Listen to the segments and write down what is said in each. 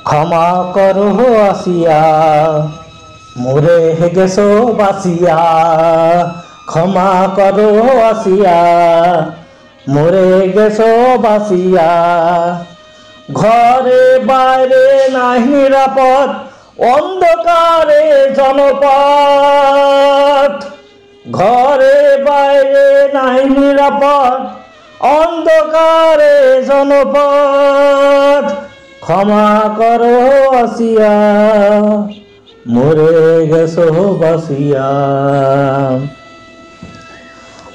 ক্ষমা করো আসিয়া মোরে গেছো বাসিয়া, ক্ষমা করো আসিয়া মোরে গেছো বাসিয়া। ঘরে বাইরে নাই নিরাপদ, অন্ধকারে জনপদ। ঘরে বাইরে নাই নিরাপদ, অন্ধকারে জনপদ। ক্ষমা করো আসিয়া মোরে গেছো বাসিয়া।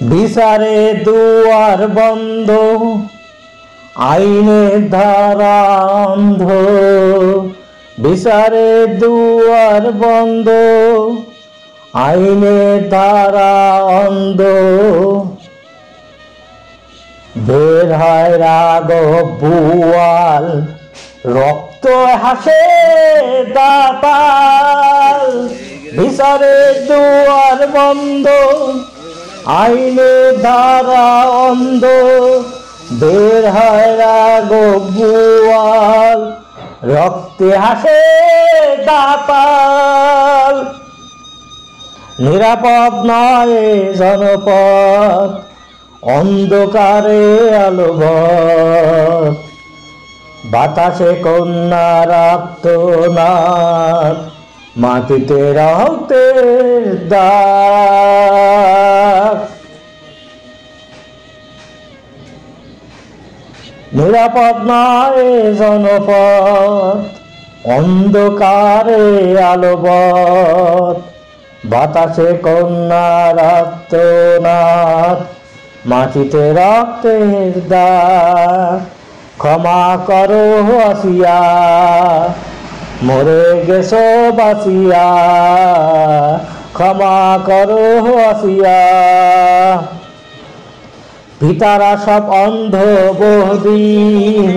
বিচারে দুয়ার বন্ধ, আইনের ধারা অন্ধ। বিচারে দুয়ার বন্ধ, আইনের ধারা অন্ধ। বের হয় রাঘব বুয়াল, রক্ত হাসে দাতাল। বিচারে দুয়ার বন্ধ, আইনের ধারা অন্ধ। বের হয় রাঘব বুয়াল, রক্তে হাসে দাতাল। নিরাপদ নয় জনপদ, অন্ধকারে আলোবৎ। বাতাসে কন্যার আর্তনাদ, মাটিতে রক্তের দাগ। নিরাপদ নয় জনপদ, অন্ধকারে আলোবৎ। বাতাসে কন্যার আর্তনাদ, মাটিতে রক্তের দাগ। ক্ষমা করো আসিয়া মোরে গেছো বাসিয়া, ক্ষমা করো আসিয়া। পিতারা সব অন্ধ বধির,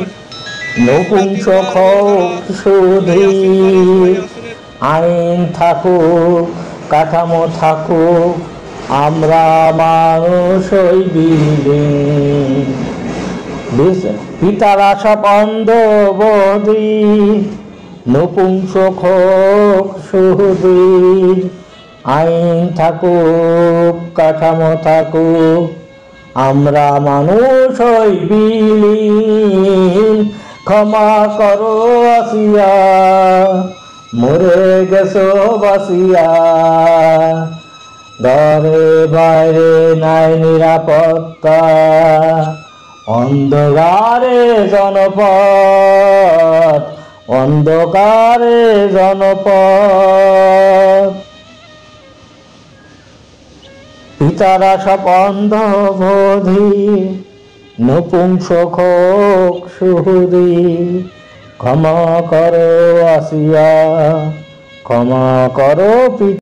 নপুংসক হোক সুধীর। আইন থাকুক কাঠামো থাকুক, আমরা মানুষই বিলীন। পিতারা সব অন্ধ বধির, নপুংসক হোক সুধীর। আইন থাকুক কাঠামো থাকুক, আমরা মানুষই বিলীন। ক্ষমা করো আসিয়া মোরে গেছো বাসিয়া। ঘরে বাইরে নাই নিরাপত্তা, অন্ধকারে জনপদ। অন্ধকারে জনপদ। পিতারা সব অন্ধ বধির, নপুংসক হোক সুধীর। ক্ষমা করো আসিয়া, ক্ষমা করো পিতা।